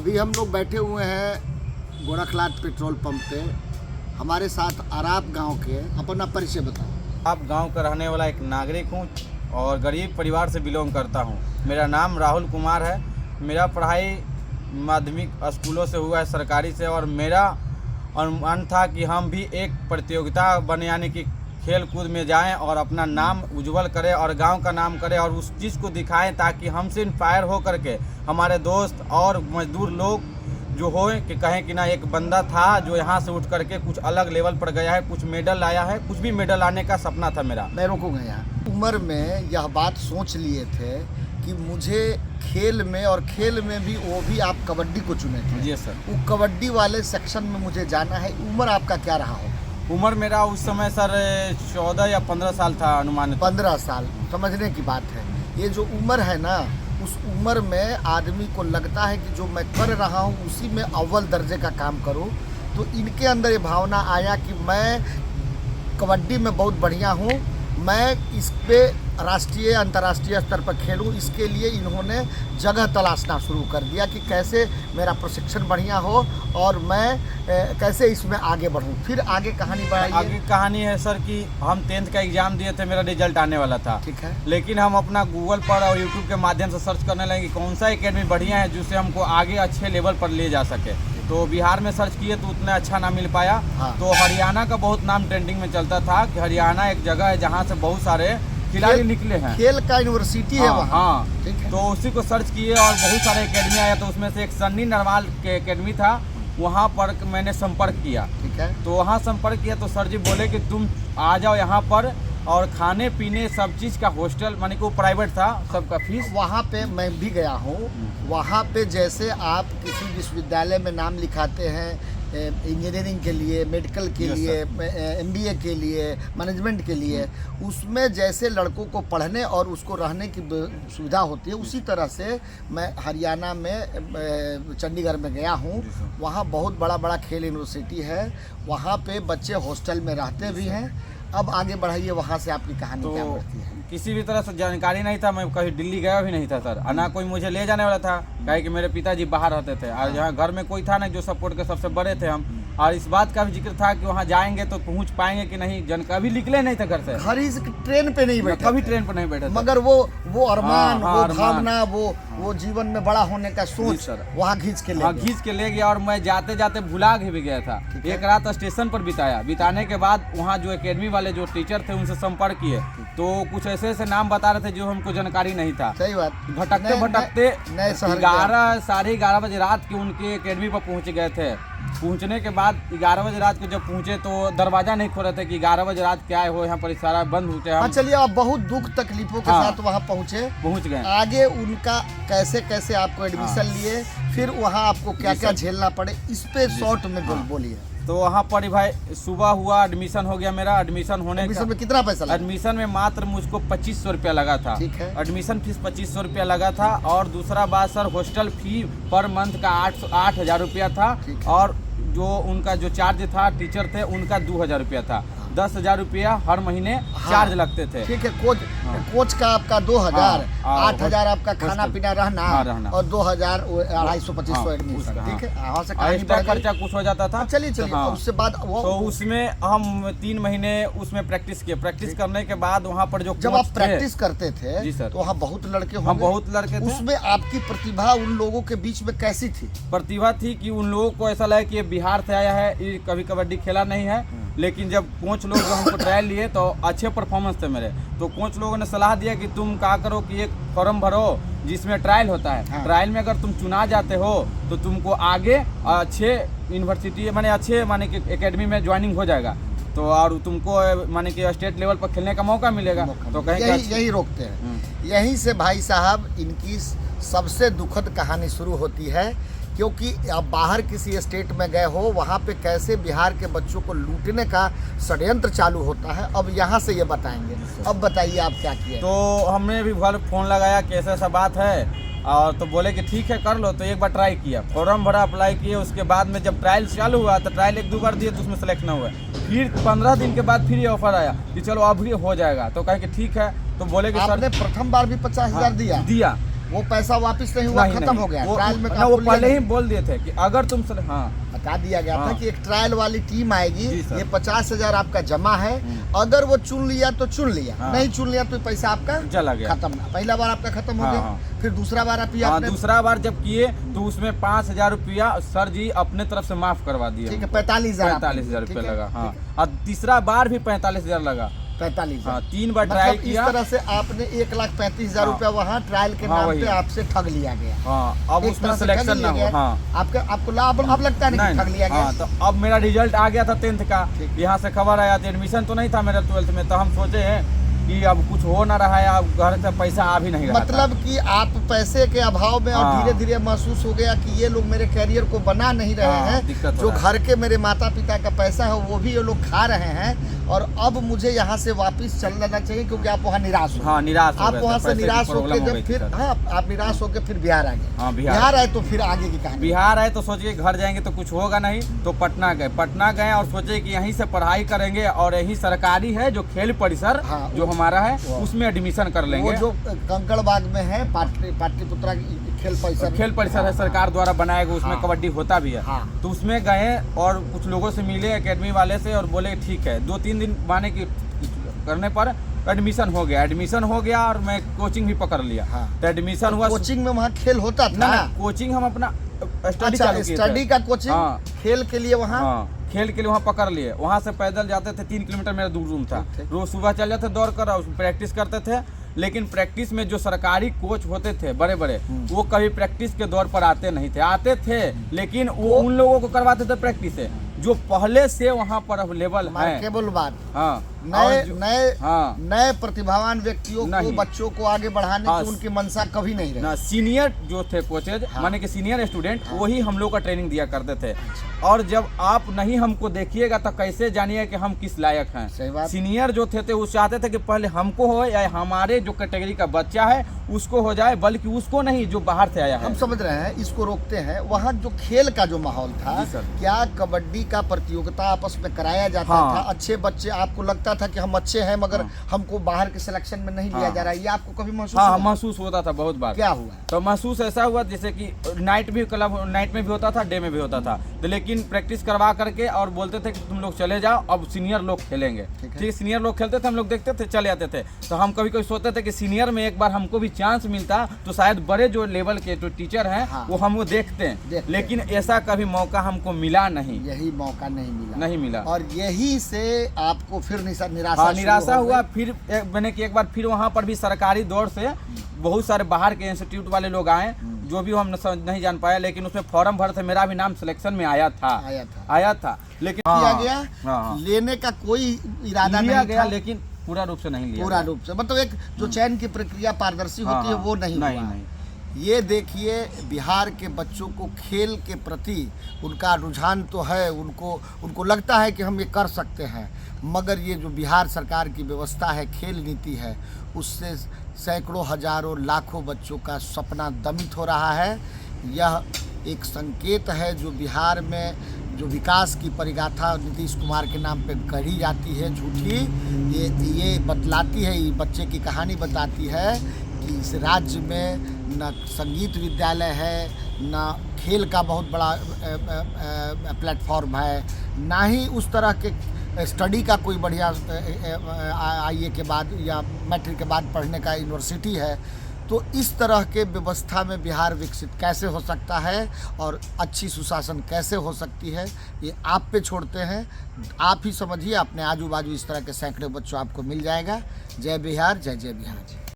अभी हम लोग बैठे हुए हैं गोरखनाथ पेट्रोल पंप पे। हमारे साथ आराप गांव के, अपना परिचय बताओ। आप गांव का रहने वाला एक नागरिक हूं और गरीब परिवार से बिलोंग करता हूं। मेरा नाम राहुल कुमार है। मेरा पढ़ाई माध्यमिक स्कूलों से हुआ है, सरकारी से, और मेरा अनुमान था कि हम भी एक प्रतियोगिता बने, यानी कि खेल कूद में जाएं और अपना नाम उज्जवल करें और गांव का नाम करें और उस चीज़ को दिखाएं, ताकि हमसे इंस्पायर हो करके हमारे दोस्त और मजदूर लोग जो हो कि कहें कि ना एक बंदा था जो यहाँ से उठ करके कुछ अलग लेवल पर गया है, कुछ मेडल लाया है। कुछ भी मेडल लाने का सपना था मेरा। मैं रोकूंगा यहाँ। उम्र में यह बात सोच लिए थे कि मुझे खेल में, और खेल में भी वो भी आप कबड्डी को चुने थे। जी सर। वो कबड्डी वाले सेक्शन में मुझे जाना है। उम्र आपका क्या रहा हो? उम्र मेरा उस समय सर 14 या 15 साल था अनुमानित। 15 साल, समझने की बात है। ये जो उम्र है ना, उस उम्र में आदमी को लगता है कि जो मैं कर रहा हूँ उसी में अव्वल दर्जे का काम करूँ। तो इनके अंदर ये भावना आया कि मैं कबड्डी में बहुत बढ़िया हूँ, मैं इस पे राष्ट्रीय अंतर्राष्ट्रीय स्तर पर खेलूं। इसके लिए इन्होंने जगह तलाशना शुरू कर दिया कि कैसे मेरा प्रशिक्षण बढ़िया हो और मैं कैसे इसमें आगे बढ़ूं। फिर आगे कहानी बढ़ाइए। आगे कहानी है सर कि हम 10th का एग्ज़ाम दिए थे, मेरा रिजल्ट आने वाला था। ठीक है। लेकिन हम अपना गूगल पर और यूट्यूब के माध्यम से सर्च करने लगे कि कौन सा एकेडमी बढ़िया है जिससे हमको आगे अच्छे लेवल पर ले जा सके। तो बिहार में सर्च किए तो उतना अच्छा ना मिल पाया। हाँ। तो हरियाणा का बहुत नाम ट्रेंडिंग में चलता था कि हरियाणा एक जगह है जहाँ से बहुत सारे खिलाड़ी निकले हैं। खेल का यूनिवर्सिटी है वहाँ। हाँ। ठीक है। तो उसी को सर्च किए और बहुत सारे एकेडमी आया, तो उसमें से एक सन्नी नरवाल के एकेडमी था, वहाँ पर मैंने संपर्क किया। ठीक है। तो वहाँ संपर्क किया तो सर जी बोले कि तुम आ जाओ यहाँ पर, और खाने पीने सब चीज़ का हॉस्टल, माने कि वो प्राइवेट था, सबका फीस। वहाँ पे मैं भी गया हूँ। वहाँ पे जैसे आप किसी विश्वविद्यालय में नाम लिखाते हैं इंजीनियरिंग के लिए, मेडिकल के लिए, MBA के लिए, मैनेजमेंट के लिए, उसमें जैसे लड़कों को पढ़ने और उसको रहने की सुविधा होती है, उसी तरह से मैं हरियाणा में चंडीगढ़ में गया हूँ। वहाँ बहुत बड़ा बड़ा खेल यूनिवर्सिटी है। वहाँ पे बच्चे हॉस्टल में रहते भी हैं। अब आगे बढ़ाइए, वहाँ से आपकी कहानी तो क्या बढ़ती है? किसी भी तरह से जानकारी नहीं था, मैं कहीं दिल्ली गया भी नहीं था सर, ना कोई मुझे ले जाने वाला था, कहे कि मेरे पिताजी बाहर रहते थे और यहाँ घर में कोई था नहीं जो सपोर्ट के सबसे बड़े थे हम। और इस बात का भी जिक्र था कि वहाँ जाएंगे तो पहुँच पाएंगे कि नहीं, जन कभी निकले नहीं थे घर से, खरीज ट्रेन पे नहीं बैठे, कभी ट्रेन पर नहीं बैठे थे। मगर वो अरमान, हाँ, वो अरमान। भावना, वो जीवन में बड़ा होने का सोच सर। वहाँ खींच के ले हाँ, गए। खींच के ले गया और मैं जाते जाते भुला भी गया था। एक रात स्टेशन पर बिताने के बाद वहाँ जो एकेडमी वाले जो टीचर थे उनसे संपर्क किए, तो कुछ ऐसे ऐसे नाम बता रहे थे जो हमको जानकारी नहीं था। सही बात। भटकते भटकते नए शहर 11:30 बजे रात के उनके एकेडमी पर पहुँच गए थे। पहुंचने के बाद 11 बजे रात को जब पहुंचे तो दरवाजा नहीं खोल रहे थे कि 11 बजे रात क्या हो, यहाँ पर सारा बंद होते हैं। चलिए, आप बहुत दुख तकलीफों के साथ वहाँ पहुँच गए। आगे उनका कैसे कैसे आपको एडमिशन लिए, फिर वहाँ आपको क्या क्या झेलना पड़े, इस पे शॉर्ट में बोलिए। तो वहाँ पर भाई सुबह हुआ, एडमिशन हो गया मेरा। एडमिशन होने में कितना पैसा लगा? एडमिशन में मात्र मुझको 2500 रुपया लगा था। ठीक है। एडमिशन फीस 2500 रुपया लगा था। और दूसरा बात sir, hostel fee per month का 8,000 रुपया था। और जो उनका जो चार्ज था टीचर थे उनका 2,000 रुपया था। 10,000 रुपया हर महीने चार्ज लगते थे। ठीक है। कोच का आपका 2,000, 8,000 आपका खाना पीना रहना, और 2,000 250-2500 एडमिशन। ठीक है। एक्स्ट्रा खर्चा कुछ हो जाता था। चलिए। उससे बाद तो उसमें हम 3 महीने उसमें प्रैक्टिस किए। प्रैक्टिस करने के बाद वहाँ पर जो जब आप प्रैक्टिस करते थे जी सर, तो वहाँ बहुत लड़के होंगे। हम बहुत लड़के थे। उसमें आपकी प्रतिभा उन लोगों के बीच में कैसी थी? प्रतिभा थी कि उन लोगों को ऐसा लगा कि ये बिहार से आया है, ये कभी कबड्डी खेला नहीं है। लेकिन जब कोच लोग हमको ट्रायल लिए तो अच्छे परफॉर्मेंस थे मेरे। तो कोच लोगों ने सलाह दिया कि तुम क्या करो कि एक फॉर्म भरो जिसमें ट्रायल होता है। हाँ। ट्रायल में अगर तुम चुना जाते हो तो तुमको आगे अच्छे यूनिवर्सिटी माने कि एकेडमी में ज्वाइनिंग हो जाएगा, तो और तुमको माने कि स्टेट लेवल पर खेलने का मौका मिलेगा। तो कहीं यही रोकते हैं। यहीं से भाई साहब इनकी सबसे दुखद कहानी शुरू होती है, क्योंकि आप बाहर किसी स्टेट में गए हो, वहाँ पे कैसे बिहार के बच्चों को लूटने का षड्यंत्र चालू होता है। अब यहाँ से ये बताएंगे। अब बताइए आप क्या किए? तो हमने भी घर फोन लगाया कि ऐसा बात है, और तो बोले कि ठीक है कर लो। तो एक बार ट्राई किया, फॉर्म भरा, अप्लाई किए। उसके बाद में जब ट्रायल चालू हुआ तो ट्रायल 1-2 बार दिए तो उसमें सेलेक्ट ना हुआ। फिर 15 दिन के बाद फिर ये ऑफर आया कि चलो अब भी हो जाएगा। तो कहे कि ठीक है। तो बोले कि आपने प्रथम बार भी 50,000 दिया? वो पैसा वापस नहीं हुआ, खत्म हो गया ट्रायल में। वो पहले ही बोल दिए थे कि अगर तुम बता दिया गया था हाँ। कि एक ट्रायल वाली टीम आएगी, जी सर। ये 50,000 आपका जमा है, अगर वो चुन लिया तो चुन लिया, हाँ। नहीं चुन लिया तो पैसा आपका चला गया, खत्म। पहला बार आपका खत्म हो हाँ, गया, हाँ। फिर दूसरा बार आप दूसरा बार जब किए तो उसमें 5,000 रुपया सर जी अपने तरफ से माफ करवा दिए। ठीक है, 45,000 रुपया लगा। हाँ, और तीसरा बार भी 45,000 लगा। 45,000। हाँ, 3 बार ट्रायल मतलब किया। इस तरह से आपने 1,35,000 हाँ। रुपया वहाँ ट्रायल के हाँ, नाम वही। पे आपसे ठग लिया गया। हाँ, अब एक उसमें तरह से सिलेक्शन ठग ना लिया हो। गया। हाँ, आपको लाभ अब लगता है नहीं कि ठग लिया गया। हाँ, तो अब मेरा रिजल्ट आ गया था 10th का, ठीक। यहाँ से खबर आया था, एडमिशन तो नहीं था मेरा 12th में, तो हम सोचे हैं कि अब कुछ हो ना रहा है, अब घर से पैसा आ भी नहीं रहा था। मतलब कि आप पैसे के अभाव में और हाँ। धीरे धीरे महसूस हो गया कि ये लोग मेरे करियर को बना नहीं रहे हाँ, हैं, दिक्कत हो जो रहा है। घर के मेरे माता पिता का पैसा है वो भी ये लोग खा रहे हैं, और अब मुझे यहाँ से वापस चल लेना चाहिए, क्योंकि आप वहाँ निराश हो। हाँ, निराश हो आप गए थे, वहाँ से पैसे की निराश प्रॉब्लम होकर हो जब गई थी फिर सर। हाँ आप निराश होकर फिर बिहार आ गए। हाँ, बिहार आए तो फिर आगे की कहानी। बिहार आए तो सोचिए घर जाएंगे तो कुछ होगा नहीं, तो पटना गए और सोचे कि यहीं से पढ़ाई करेंगे, और यही सरकारी है जो खेल परिसर हाँ, जो हमारा है वो- उसमें एडमिशन कर वो लेंगे। जो कंकड़बाग में है पाटलिपुत्रा खेल परिसर है सरकार द्वारा बनाया गया, उसमें हाँ। कबड्डी होता भी है। हाँ। तो उसमें गए और कुछ लोगों से मिले एकेडमी वाले से, और बोले ठीक है, 2-3 दिन माने की करने पर एडमिशन हो गया और मैं कोचिंग भी पकड़ लिया। हाँ। तो एडमिशन हुआ। कोचिंग में वहाँ खेल होता था ना, कोचिंग हम अपना स्टडी अच्छा, चालू किए थे। स्टडी का कोचिंग, हाँ। खेल के लिए वहाँ। हाँ, खेल के लिए वहाँ पकड़ लिए। वहाँ से पैदल जाते थे, 3 किलोमीटर मेरा दूर रूम था। ठीक। रोज सुबह चल जाते दौड़ कर, और प्रैक्टिस करते थे। लेकिन प्रैक्टिस में जो सरकारी कोच होते थे बड़े बड़े, वो कभी प्रैक्टिस के दौर पर आते नहीं थे। आते थे लेकिन वो उन लोगों को करवाते थे प्रैक्टिस से जो पहले से वहाँ पर अवेलेबल है। केवल बात हाँ, नए प्रतिभावान व्यक्तियों को, नहीं। बच्चों को आगे बढ़ाने हाँ, की उनकी मंशा कभी नहीं रही। ना सीनियर जो थे कोचेज, हाँ। माने कि सीनियर स्टूडेंट, हाँ। वही हम लोग का ट्रेनिंग दिया करते थे। और जब आप नहीं हमको देखिएगा तो कैसे जानिए कि हम किस लायक हैं। सही बात। सीनियर जो थे वो चाहते थे कि पहले हमको हो या हमारे जो कैटेगरी का बच्चा है उसको हो जाए, बल्कि उसको नहीं जो बाहर से आया है। हम समझ रहे हैं, इसको रोकते हैं। वहाँ जो खेल का जो माहौल था, जी सर। क्या कबड्डी का प्रतियोगिता आपस में कराया जाता हाँ। था? अच्छे बच्चे, आपको लगता था कि हम अच्छे हैं मगर हमको बाहर के सिलेक्शन में नहीं लिया हाँ। जा रहा है, ये आपको कभी महसूस हाँ, हुआ? महसूस होता था बहुत बार। क्या हुआ? तो महसूस ऐसा हुआ जैसे कि नाइट भी क्लब, नाइट में भी होता था, डे में भी होता था। तो लेकिन प्रैक्टिस करवा करके और बोलते थे कि तुम लोग चले जाओ, अब सीनियर लोग खेलेंगे। ठीक, सीनियर लोग खेलते थे, हम लोग देखते थे, चले आते थे। तो हम कभी कभी सोचते थे कि सीनियर में एक बार हमको भी चांस मिलता तो शायद बड़े जो लेवल के जो टीचर हैं हाँ। वो हमको देखते हैं। लेकिन ऐसा कभी मौका हमको मिला नहीं। यही मौका नहीं मिला। और यही से आपको फिर निराशा हाँ, निराशा शुरू हो हुआ। गई। फिर मैंने कि एक बार फिर वहाँ पर भी सरकारी दौर से बहुत सारे बाहर के इंस्टीट्यूट वाले लोग आए, जो भी हम नहीं जान पाए, लेकिन उसमें फॉर्म भर थे, मेरा भी नाम सिलेक्शन में आया था। लेकिन किया गया। हाँ, लेने का कोई इरादा लिया नहीं गया, था, लेकिन पूरा रूप से नहीं लिया पूरा गया। रूप से। मतलब एक जो चयन की प्रक्रिया पारदर्शी होती है वो नहीं हुआ। ये देखिए, बिहार के बच्चों को खेल के प्रति उनका रुझान तो है, उनको लगता है कि हम ये कर सकते हैं, मगर ये जो बिहार सरकार की व्यवस्था है, खेल नीति है, उससे सैकड़ों, हजारों, लाखों बच्चों का सपना दमित हो रहा है। यह एक संकेत है जो बिहार में जो विकास की परिगाथा नीतीश कुमार के नाम पे गढ़ी जाती है झूठी, ये बतलाती है, ये बच्चे की कहानी बताती है कि इस राज्य में न संगीत विद्यालय है, न खेल का बहुत बड़ा प्लेटफॉर्म है, ना ही उस तरह के स्टडी का कोई बढ़िया IE के बाद या मैट्रिक के बाद पढ़ने का यूनिवर्सिटी है। तो इस तरह के व्यवस्था में बिहार विकसित कैसे हो सकता है और अच्छी सुशासन कैसे हो सकती है, ये आप पे छोड़ते हैं। आप ही समझिए, अपने आजू बाजू इस तरह के सैकड़ों बच्चों आपको मिल जाएगा। जय बिहार, जय जय बिहार।